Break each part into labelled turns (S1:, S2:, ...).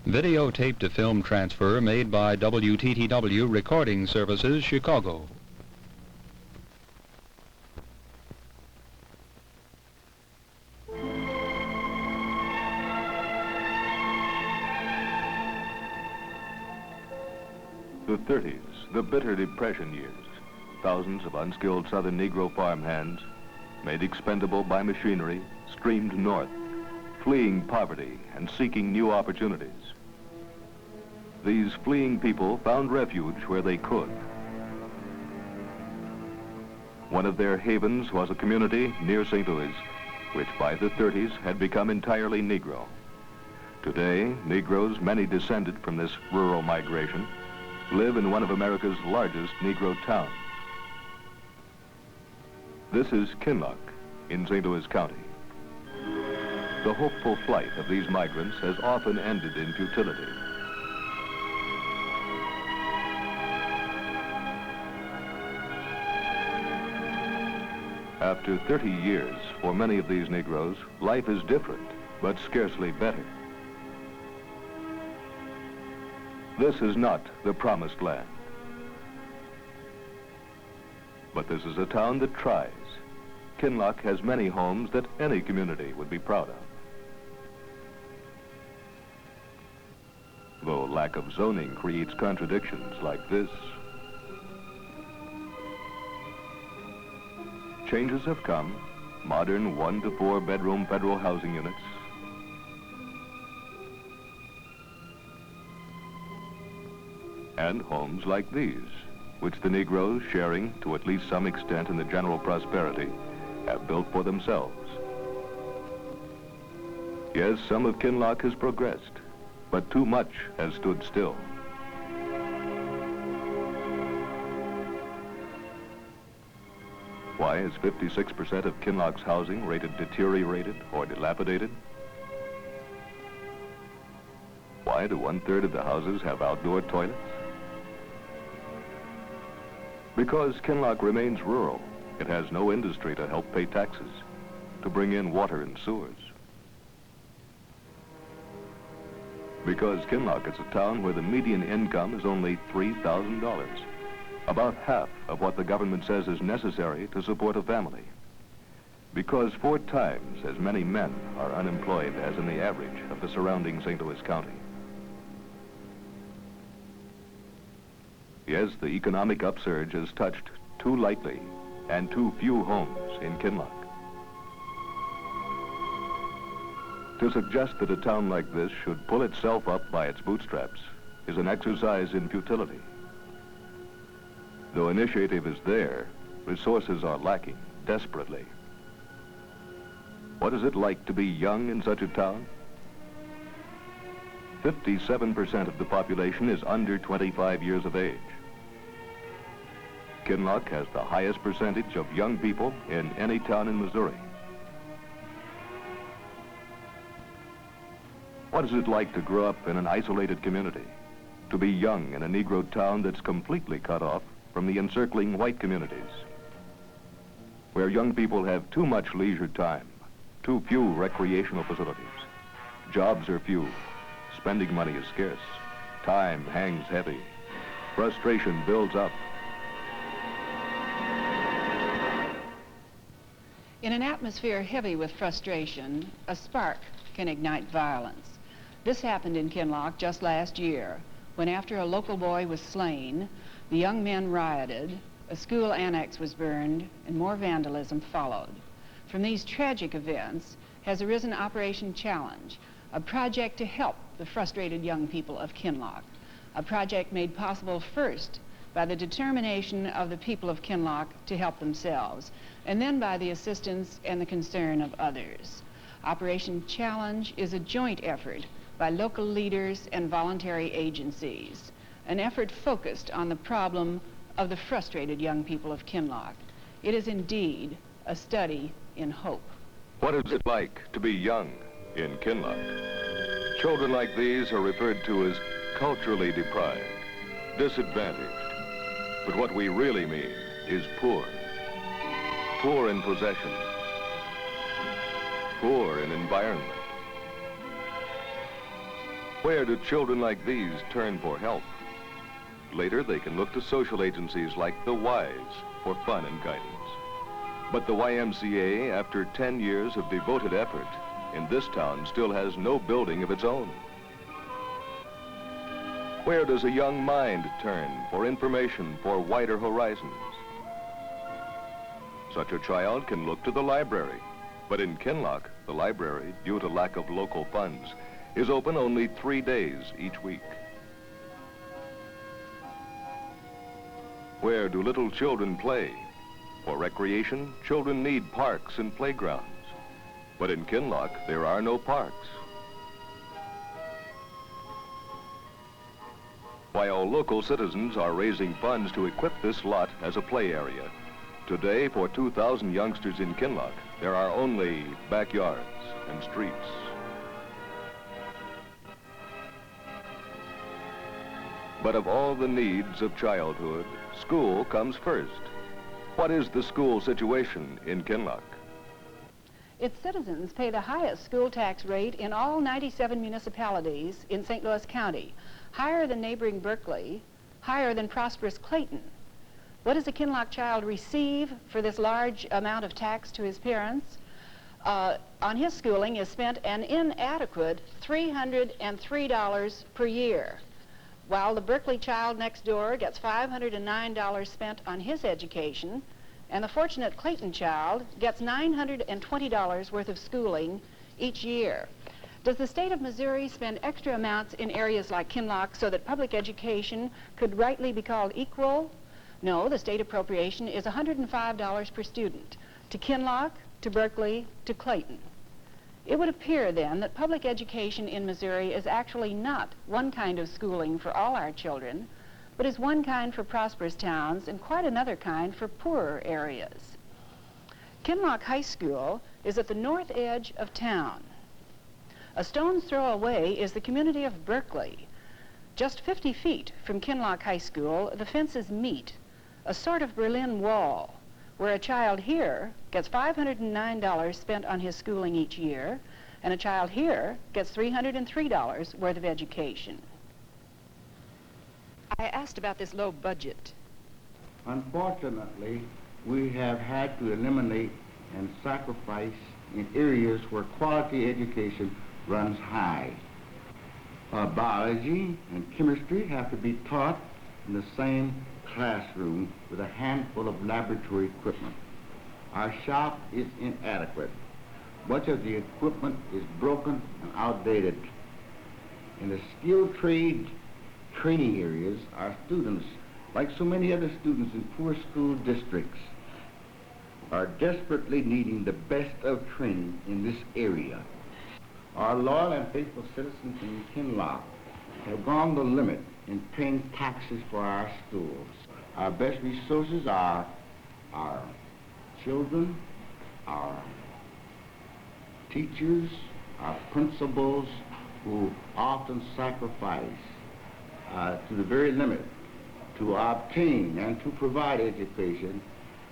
S1: Videotape to film transfer made by WTTW Recording Services, Chicago.
S2: The 30s, the bitter Depression years. Thousands of unskilled Southern Negro farmhands, made expendable by machinery, streamed north, fleeing poverty and seeking new opportunities. These fleeing people found refuge where they could. One of their havens was a community near St. Louis, which by the 30s had become entirely Negro. Today, Negroes, many descended from this rural migration, live in one of America's largest Negro towns. This is Kinloch in St. Louis County. The hopeful flight of these migrants has often ended in futility. After 30 years, for many of these Negroes, life is different, but scarcely better. This is not the promised land. But this is a town that tries. Kinloch has many homes that any community would be proud of. Though lack of zoning creates contradictions like this, changes have come. Modern 1 to 4 bedroom federal housing units, and homes like these, which the Negroes, sharing to at least some extent in the general prosperity, have built for themselves. Yes, some of Kinloch has progressed, but too much has stood still. Why is 56% of Kinloch's housing rated deteriorated or dilapidated? Why do 1/3 of the houses have outdoor toilets? Because Kinloch remains rural, it has no industry to help pay taxes, to bring in water and sewers. Because Kinloch is a town where the median income is only $3,000, about half of what the government says is necessary to support a family. Because 4 times as many men are unemployed as in the average of the surrounding St. Louis County. Yes, the economic upsurge has touched too lightly and too few homes in Kinloch. To suggest that a town like this should pull itself up by its bootstraps is an exercise in futility. Though initiative is there, resources are lacking desperately. What is it like to be young in such a town? 57% of the population is under 25 years of age. Kinloch has the highest percentage of young people in any town in Missouri. What is it like to grow up in an isolated community? To be young in a Negro town that's completely cut off from the encircling white communities? Where young people have too much leisure time, too few recreational facilities. Jobs are few, spending money is scarce, time hangs heavy, frustration builds up.
S3: In an atmosphere heavy with frustration, a spark can ignite violence. This happened in Kinloch just last year, when after a local boy was slain, the young men rioted, a school annex was burned, and more vandalism followed. From these tragic events has arisen Operation Challenge, a project to help the frustrated young people of Kinloch, a project made possible first by the determination of the people of Kinloch to help themselves, and then by the assistance and the concern of others. Operation Challenge is a joint effort by local leaders and voluntary agencies, an effort focused on the problem of the frustrated young people of Kinloch. It is indeed a study in hope.
S2: What is it like to be young in Kinloch? Children like these are referred to as culturally deprived, disadvantaged. But what we really mean is poor. Poor in possessions, poor in environment. Where do children like these turn for help? Later, they can look to social agencies like the Y's for fun and guidance. But the YMCA, after 10 years of devoted effort, in this town still has no building of its own. Where does a young mind turn for information for wider horizons? Such a child can look to the library, but in Kinloch, the library, due to lack of local funds, is open only 3 days each week. Where do little children play? For recreation, children need parks and playgrounds. But in Kinloch, there are no parks. While local citizens are raising funds to equip this lot as a play area, today, for 2,000 youngsters in Kinloch, there are only backyards and streets. But of all the needs of childhood, school comes first. What is the school situation in Kinloch?
S3: Its citizens pay the highest school tax rate in all 97 municipalities in St. Louis County, higher than neighboring Berkeley, higher than prosperous Clayton. What does a Kinloch child receive for this large amount of tax to his parents? On his schooling is spent an inadequate $303 per year, while the Berkeley child next door gets $509 spent on his education, and the fortunate Clayton child gets $920 worth of schooling each year. Does the state of Missouri spend extra amounts in areas like Kinloch so that public education could rightly be called equal? No, the state appropriation is $105 per student, to Kinloch, to Berkeley, to Clayton. It would appear then that public education in Missouri is actually not one kind of schooling for all our children, but is one kind for prosperous towns and quite another kind for poorer areas. Kinloch High School is at the north edge of town. A stone's throw away is the community of Berkeley. Just 50 feet from Kinloch High School, the fences meet, a sort of Berlin Wall, where a child here gets $509 spent on his schooling each year, and a child here gets $303 worth of education. I asked about this low budget.
S4: Unfortunately, we have had to eliminate and sacrifice in areas where quality education runs high. Biology and chemistry have to be taught in the same classroom with a handful of laboratory equipment. Our shop is inadequate. Much of the equipment is broken and outdated. In the skilled trade training areas, our students, like so many other students in poor school districts, are desperately needing the best of training in this area. Our loyal and faithful citizens in Kinloch have gone the limit in paying taxes for our schools. Our best resources are our children, our teachers, our principals, who often sacrifice to the very limit to obtain and to provide education,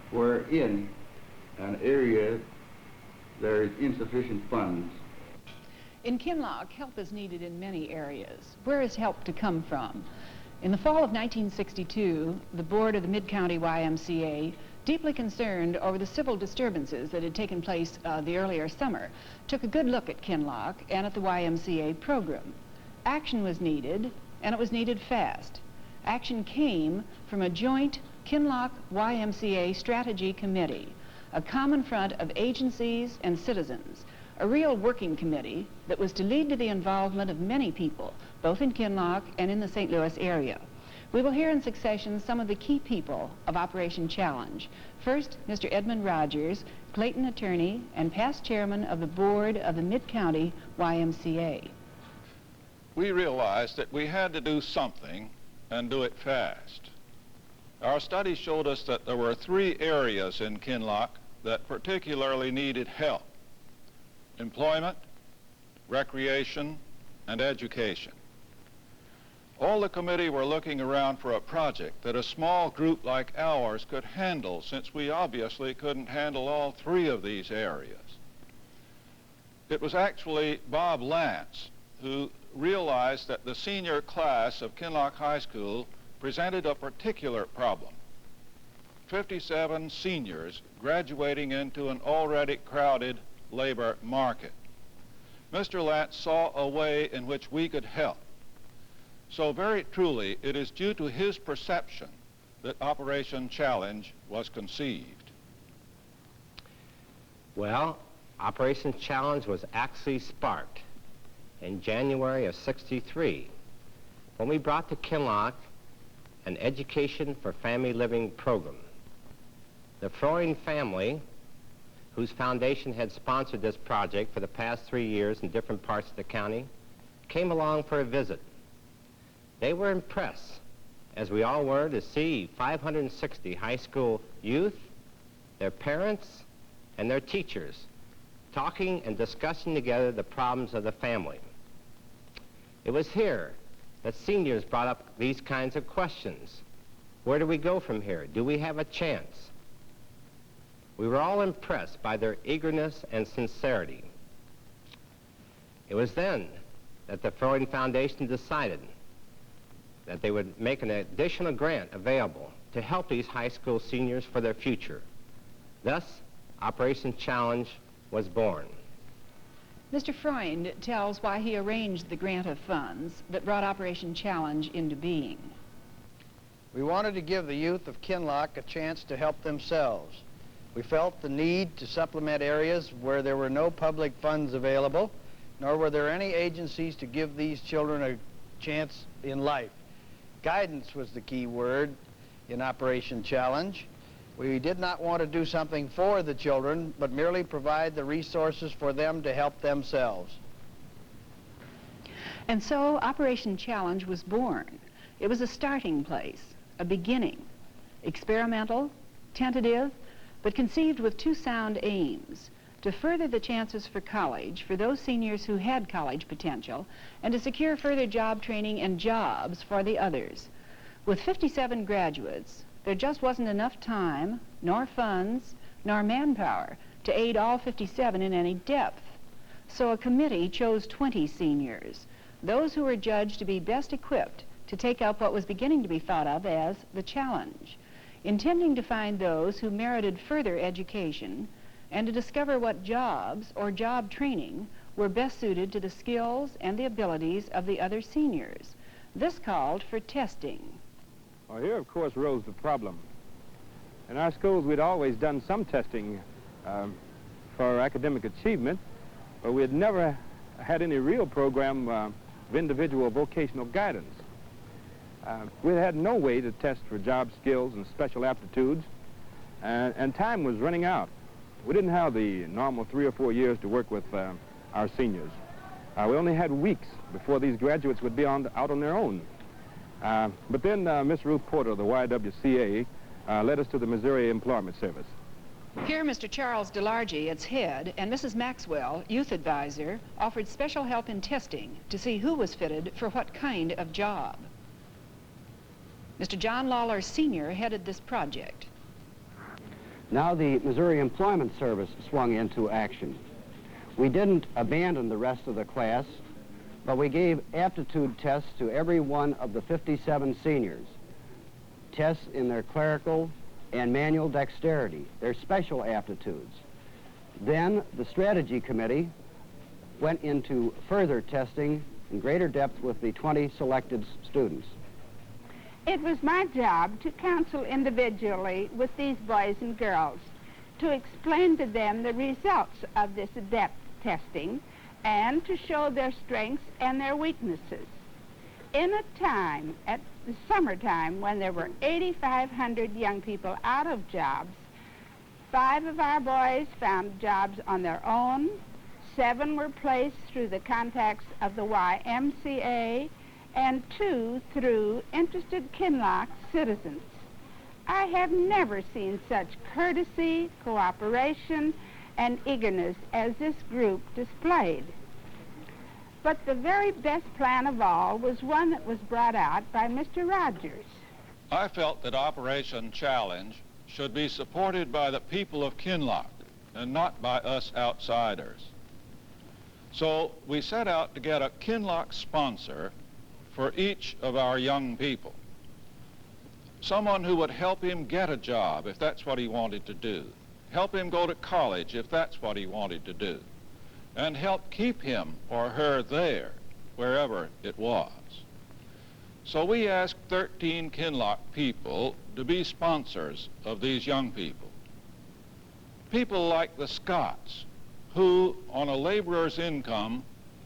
S4: where in an area there is insufficient funds.
S3: In Kinloch, help is needed in many areas. Where is help to come from? In the fall of 1962, the board of the Mid-County YMCA, deeply concerned over the civil disturbances that had taken place the earlier summer, took a good look at Kinloch and at the YMCA program. Action was needed, and it was needed fast. Action came from a joint Kinloch YMCA strategy committee, a common front of agencies and citizens, a real working committee that was to lead to the involvement of many people, both in Kinloch and in the St. Louis area. We will hear in succession some of the key people of Operation Challenge. First, Mr. Edmund Rogers, Clayton attorney and past chairman of the board of the Mid-County YMCA.
S5: We realized that we had to do something and do it fast. Our study showed us that there were 3 areas in Kinloch that particularly needed help: employment, recreation, and education. All the committee were looking around for a project that a small group like ours could handle, since we obviously couldn't handle all 3 of these areas. It was actually Bob Lance, who realized that the senior class of Kinloch High School presented a particular problem. 57 seniors graduating into an already crowded labor market. Mr. Lance saw a way in which we could help. So very truly, it is due to his perception that Operation Challenge was conceived.
S6: Well, Operation Challenge was actually sparked in January of '63 when we brought to Kinloch an Education for Family Living program. The Freund family, whose foundation had sponsored this project for the past 3 years in different parts of the county, came along for a visit. They were impressed, as we all were, to see 560 high school youth, their parents, and their teachers talking and discussing together the problems of the family. It was here that seniors brought up these kinds of questions. Where do we go from here? Do we have a chance? We were all impressed by their eagerness and sincerity. It was then that the Freund Foundation decided that they would make an additional grant available to help these high school seniors for their future. Thus, Operation Challenge was born.
S3: Mr. Freund tells why he arranged the grant of funds that brought Operation Challenge into being.
S7: We wanted to give the youth of Kinloch a chance to help themselves. We felt the need to supplement areas where there were no public funds available, nor were there any agencies to give these children a chance in life. Guidance was the key word in Operation Challenge. We did not want to do something for the children, but merely provide the resources for them to help themselves.
S3: And so Operation Challenge was born. It was a starting place, a beginning, experimental, tentative, but conceived with two sound aims: to further the chances for college for those seniors who had college potential, and to secure further job training and jobs for the others. With 57 graduates, there just wasn't enough time, nor funds, nor manpower to aid all 57 in any depth. So a committee chose 20 seniors, those who were judged to be best equipped to take up what was beginning to be thought of as the challenge, intending to find those who merited further education and to discover what jobs or job training were best suited to the skills and the abilities of the other seniors. This called for testing.
S8: Well, here, of course, rose the problem. In our schools, we'd always done some testing for academic achievement, but we had never had any real program of individual vocational guidance. We had no way to test for job skills and special aptitudes, and time was running out. We didn't have the normal 3 or 4 years to work with our seniors. We only had weeks before these graduates would be out on their own. But then Miss Ruth Porter of the YWCA led us to the Missouri Employment Service.
S3: Here, Mr. Charles DeLargy, its head, and Mrs. Maxwell, youth advisor, offered special help in testing to see who was fitted for what kind of job. Mr. John Lawler Sr. headed this project.
S9: Now the Missouri Employment Service swung into action. We didn't abandon the rest of the class, but we gave aptitude tests to every one of the 57 seniors. Tests in their clerical and manual dexterity, their special aptitudes. Then the strategy committee went into further testing in greater depth with the 20 selected students.
S10: It was my job to counsel individually with these boys and girls, to explain to them the results of this depth testing and to show their strengths and their weaknesses. In a time, at the summertime, when there were 8,500 young people out of jobs, 5 of our boys found jobs on their own, 7 were placed through the contacts of the YMCA, and 2 through interested Kinloch citizens. I have never seen such courtesy, cooperation, and eagerness as this group displayed. But the very best plan of all was one that was brought out by Mr. Rogers.
S5: I felt that Operation Challenge should be supported by the people of Kinloch and not by us outsiders. So we set out to get a Kinloch sponsor for each of our young people. Someone who would help him get a job if that's what he wanted to do, help him go to college if that's what he wanted to do, and help keep him or her there, wherever it was. So we asked 13 Kinloch people to be sponsors of these young people. People like the Scotts, who, on a laborer's income,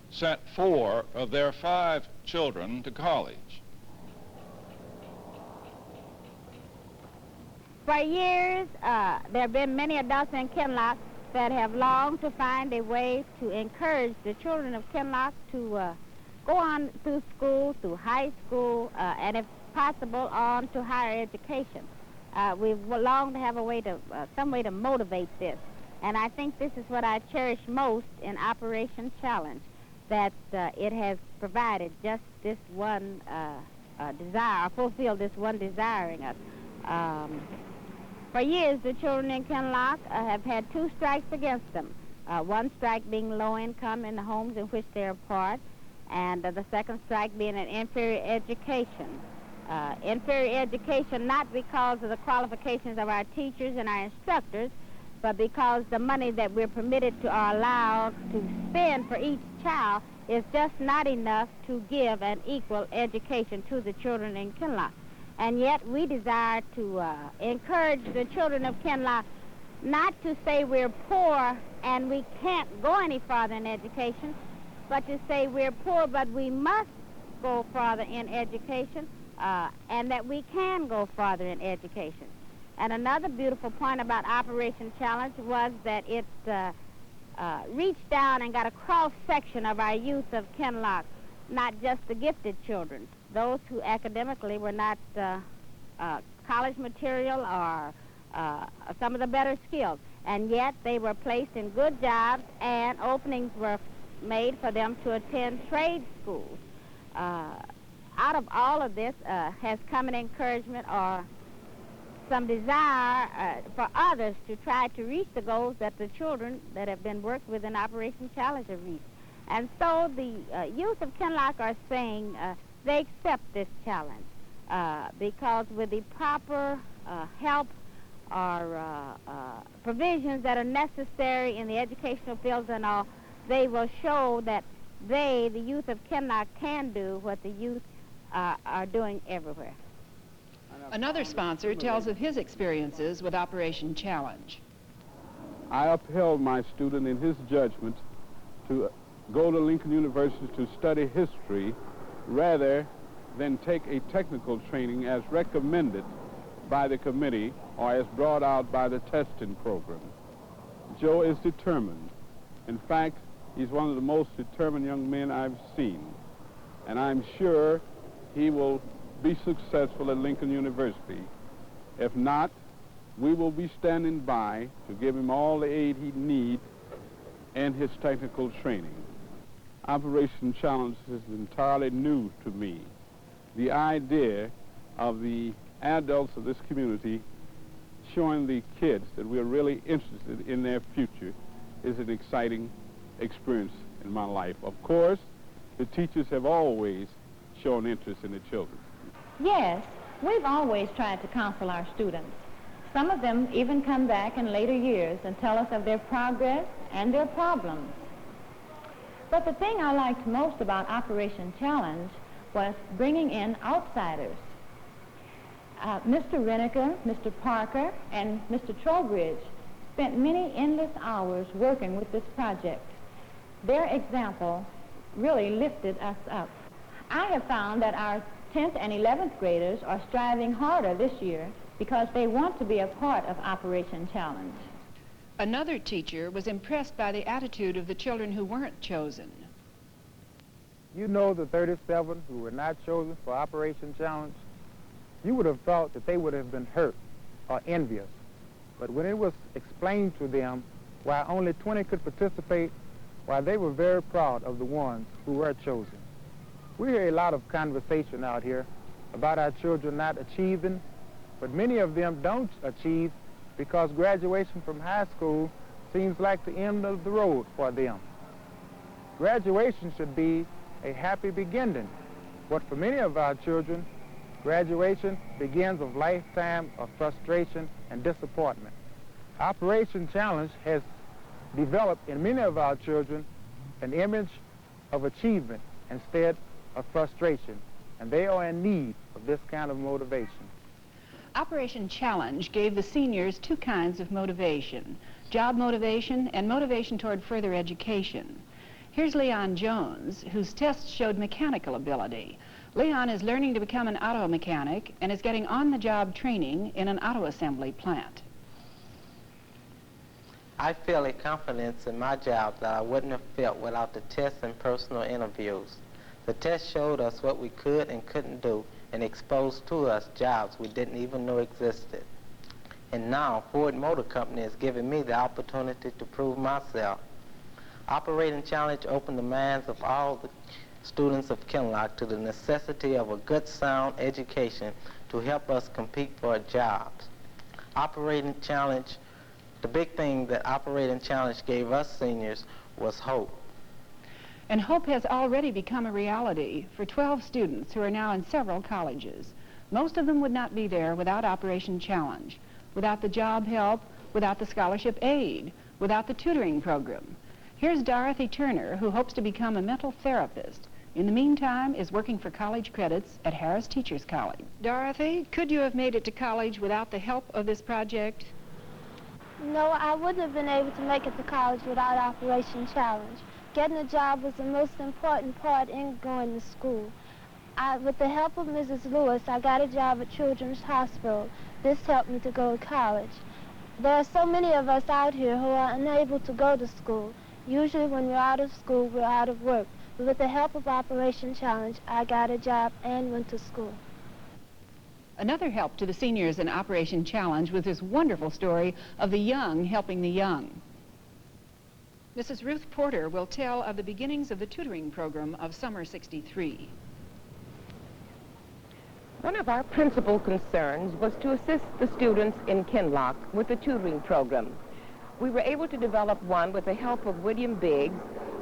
S5: sent 4 of their 5 children to college.
S10: For years, there have been many adults in Kinloch that have longed to find a way to encourage the children of Kinloch to go on through school, through high school, and if possible, on to higher education. We've longed to have a way to, some way to motivate this. And I think this is what I cherish most in Operation Challenge, that it has provided just this one desire, fulfilled this one desire in us. For years, the children in Kinloch have had 2 strikes against them. One strike being low income in the homes in which they're part, and the second strike being an inferior education. Inferior education not because of the qualifications of our teachers and our instructors, but because the money that we're permitted to or allowed to spend for each child is just not enough to give an equal education to the children in Kinloch. And yet we desire to encourage the children of Kinloch not to say we're poor and we can't go any farther in education, but to say we're poor but we must go farther in education, and that we can go farther in education. And another beautiful point about Operation Challenge was that it reached down and got a cross-section of our youth of Kinloch, not just the gifted children, those who academically were not college material or some of the better skills. And yet they were placed in good jobs and openings were made for them to attend trade schools. Out of all of this has come an encouragement or some desire for others to try to reach the goals that the children that have been worked with in Operation Challenge have reached. And so the youth of Kinloch are saying they accept this challenge because with the proper help or provisions that are necessary in the educational fields and all, they will show that they, the youth of Kinloch, can do what the youth are doing everywhere.
S3: Another sponsor tells of his experiences with Operation Challenge.
S8: I upheld my student in his judgment to go to Lincoln University to study history rather than take a technical training as recommended by the committee or as brought out by the testing program. Joe is determined. In fact, he's one of the most determined young men I've seen, and I'm sure he will be successful at Lincoln University. If not, we will be standing by to give him all the aid he needs and his technical training. Operation Challenge is entirely new to me. The idea of the adults of this community showing the kids that we're really interested in their future is an exciting experience in my life. Of course, the teachers have always shown interest in the children.
S11: Yes, we've always tried to counsel our students. Some of them even come back in later years and tell us of their progress and their problems. But the thing I liked most about Operation Challenge was bringing in outsiders. Mr. Renneker, Mr. Parker, and Mr. Trowbridge spent many endless hours working with this project. Their example really lifted us up. I have found that our 10th and 11th graders are striving harder this year because they want to be a part of Operation Challenge.
S3: Another teacher was impressed by the attitude of the children who weren't chosen.
S12: You know the 37 who were not chosen for Operation Challenge, you would have thought that they would have been hurt or envious. But when it was explained to them why only 20 could participate, why they were very proud of the ones who were chosen. We hear a lot of conversation out here about our children not achieving, but many of them don't achieve because graduation from high school seems like the end of the road for them. Graduation should be a happy beginning, but for many of our children, graduation begins a lifetime of frustration and disappointment. Operation Challenge has developed in many of our children an image of achievement instead of frustration, and they are in need of this kind of motivation.
S3: Operation Challenge gave the seniors two kinds of motivation: job motivation and motivation toward further education. Here's Leon Jones, whose tests showed mechanical ability. Leon is learning to become an auto mechanic and is getting on-the-job training in an auto assembly plant.
S13: I feel a confidence in my job that I wouldn't have felt without the tests and personal interviews. The test showed us what we could and couldn't do and exposed to us jobs we didn't even know existed. And now Ford Motor Company has given me the opportunity to prove myself. Operating Challenge opened the minds of all the students of Kinloch to the necessity of a good, sound education to help us compete for jobs. Operating Challenge, the big thing that Operating Challenge gave us seniors was hope.
S3: And hope has already become a reality for 12 students who are now in several colleges. Most of them would not be there without Operation Challenge, without the job help, without the scholarship aid, without the tutoring program. Here's Dorothy Turner, who hopes to become a mental therapist. In the meantime, is working for college credits at Harris Teachers College. Dorothy, could you have made it to college without the help of this project?
S14: No, I wouldn't have been able to make it to college without Operation Challenge. Getting a job was the most important part in going to school. With the help of Mrs. Lewis, I got a job at Children's Hospital. This helped me to go to college. There are so many of us out here who are unable to go to school. Usually when we're out of school, we're out of work. But with the help of Operation Challenge, I got a job and went to school.
S3: Another help to the seniors in Operation Challenge was this wonderful story of the young helping the young. Mrs. Ruth Porter will tell of the beginnings of the tutoring program of summer '63.
S15: One of our principal concerns was to assist the students in Kinloch with the tutoring program. We were able to develop one with the help of William Biggs,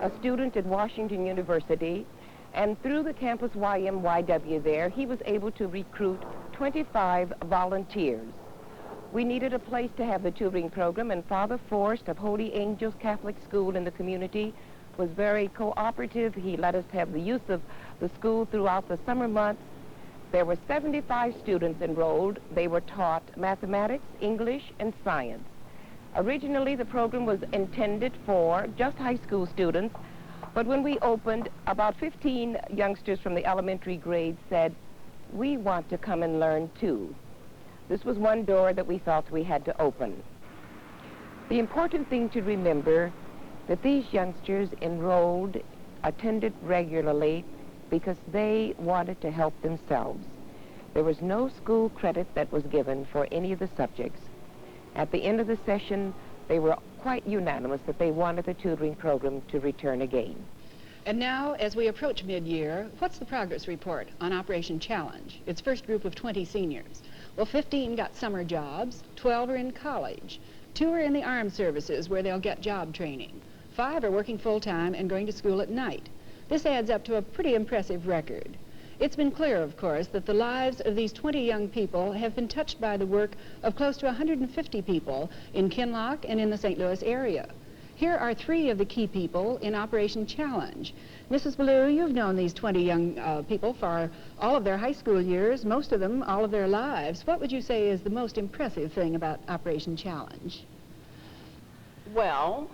S15: a student at Washington University, and through the campus YMYW there, he was able to recruit 25 volunteers. We needed a place to have the tutoring program, and Father Forrest of Holy Angels Catholic School in the community was very cooperative. He let us have the use of the school throughout the summer months. There were 75 students enrolled. They were taught mathematics, English, and science. Originally, the program was intended for just high school students, but when we opened, about 15 youngsters from the elementary grade said, "We want to come and learn too." This was one door that we felt we had to open. The important thing to remember that these youngsters enrolled, attended regularly because they wanted to help themselves. There was no school credit that was given for any of the subjects. At the end of the session, they were quite unanimous that they wanted the tutoring program to return again.
S3: And now, as we approach mid-year, what's the progress report on Operation Challenge? Its first group of 20 seniors. Well, 15 got summer jobs, 12 are in college, 2 are in the armed services where they'll get job training, 5 are working full-time and going to school at night. This adds up to a pretty impressive record. It's been clear, of course, that the lives of these 20 young people have been touched by the work of close to 150 people in Kinloch and in the St. Louis area. Here are 3 of the key people in Operation Challenge. Mrs. Ballou, you've known these 20 young people for all of their high school years, most of them all of their lives. What would you say is the most impressive thing about Operation Challenge?
S16: Well,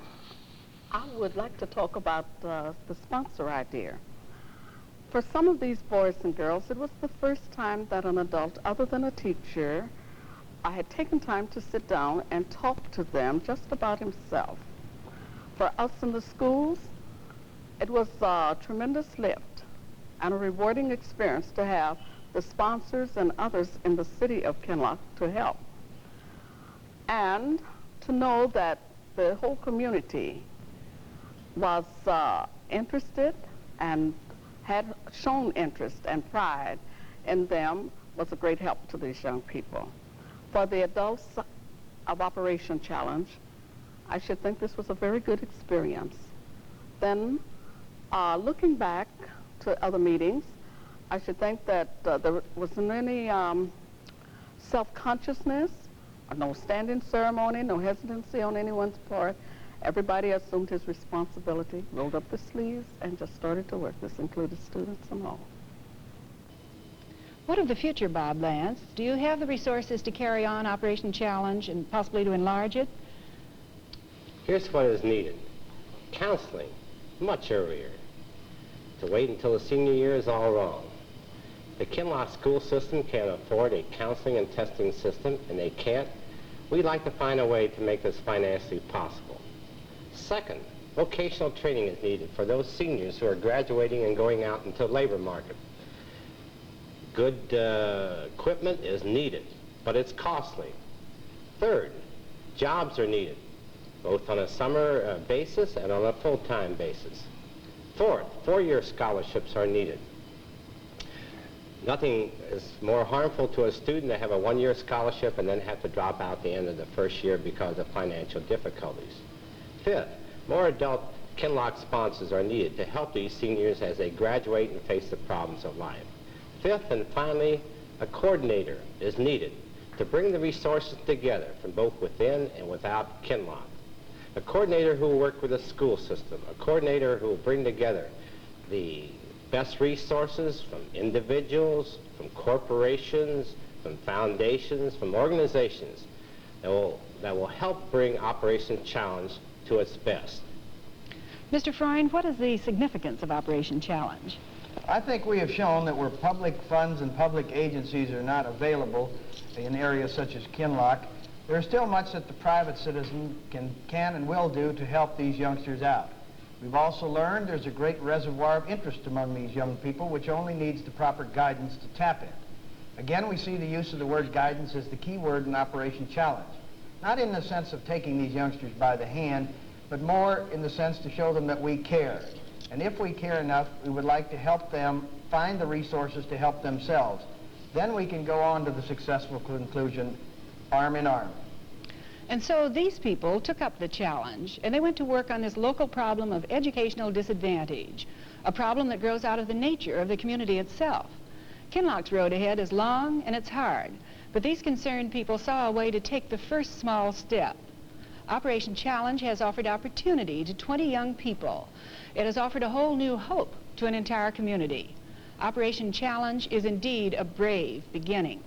S16: I would like to talk about the sponsor idea. For some of these boys and girls, it was the first time that an adult, other than a teacher, I had taken time to sit down and talk to them just about himself. For us in the schools, it was a tremendous lift and a rewarding experience to have the sponsors and others in the city of Kinloch to help. And to know that the whole community was interested and had shown interest and pride in them was a great help to these young people. For the adults of Operation Challenge, I should think this was a very good experience. Then Looking back to other meetings, I should think that there wasn't any self-consciousness, no standing ceremony, no hesitancy on anyone's part. Everybody assumed his responsibility, rolled up the sleeves, and just started to work. This included students and all.
S3: What of the future, Bob Lance? Do you have the resources to carry on Operation Challenge and possibly to enlarge it?
S6: Here's what is needed. Counseling, much earlier. To wait until the senior year is all wrong. The Kinloch school system can't afford a counseling and testing system, and they can't. We'd like to find a way to make this financially possible. Second, vocational training is needed for those seniors who are graduating and going out into the labor market. Good equipment is needed, but it's costly. Third, jobs are needed, both on a summer basis and on a full-time basis. Fourth, four-year scholarships are needed. Nothing is more harmful to a student to have a one-year scholarship and then have to drop out at the end of the first year because of financial difficulties. Fifth, more adult Kinloch sponsors are needed to help these seniors as they graduate and face the problems of life. Fifth, and finally, a coordinator is needed to bring the resources together from both within and without Kinloch. A coordinator who will work with the school system, a coordinator who will bring together the best resources from individuals, from corporations, from foundations, from organizations that will help bring Operation Challenge to its best.
S3: Mr. Freund, what is the significance of Operation Challenge?
S7: I think we have shown that where public funds and public agencies are not available in areas such as Kinloch, there is still much that the private citizen can and will do to help these youngsters out. We've also learned there's a great reservoir of interest among these young people which only needs the proper guidance to tap in. Again, we see the use of the word guidance as the key word in Operation Challenge. Not in the sense of taking these youngsters by the hand, but more in the sense to show them that we care. And if we care enough, we would like to help them find the resources to help themselves. Then we can go on to the successful conclusion, arm in arm.
S3: And so these people took up the challenge, and they went to work on this local problem of educational disadvantage, a problem that grows out of the nature of the community itself. Kinloch's road ahead is long and it's hard, but these concerned people saw a way to take the first small step. Operation Challenge has offered opportunity to 20 young people. It has offered a whole new hope to an entire community. Operation Challenge is indeed a brave beginning.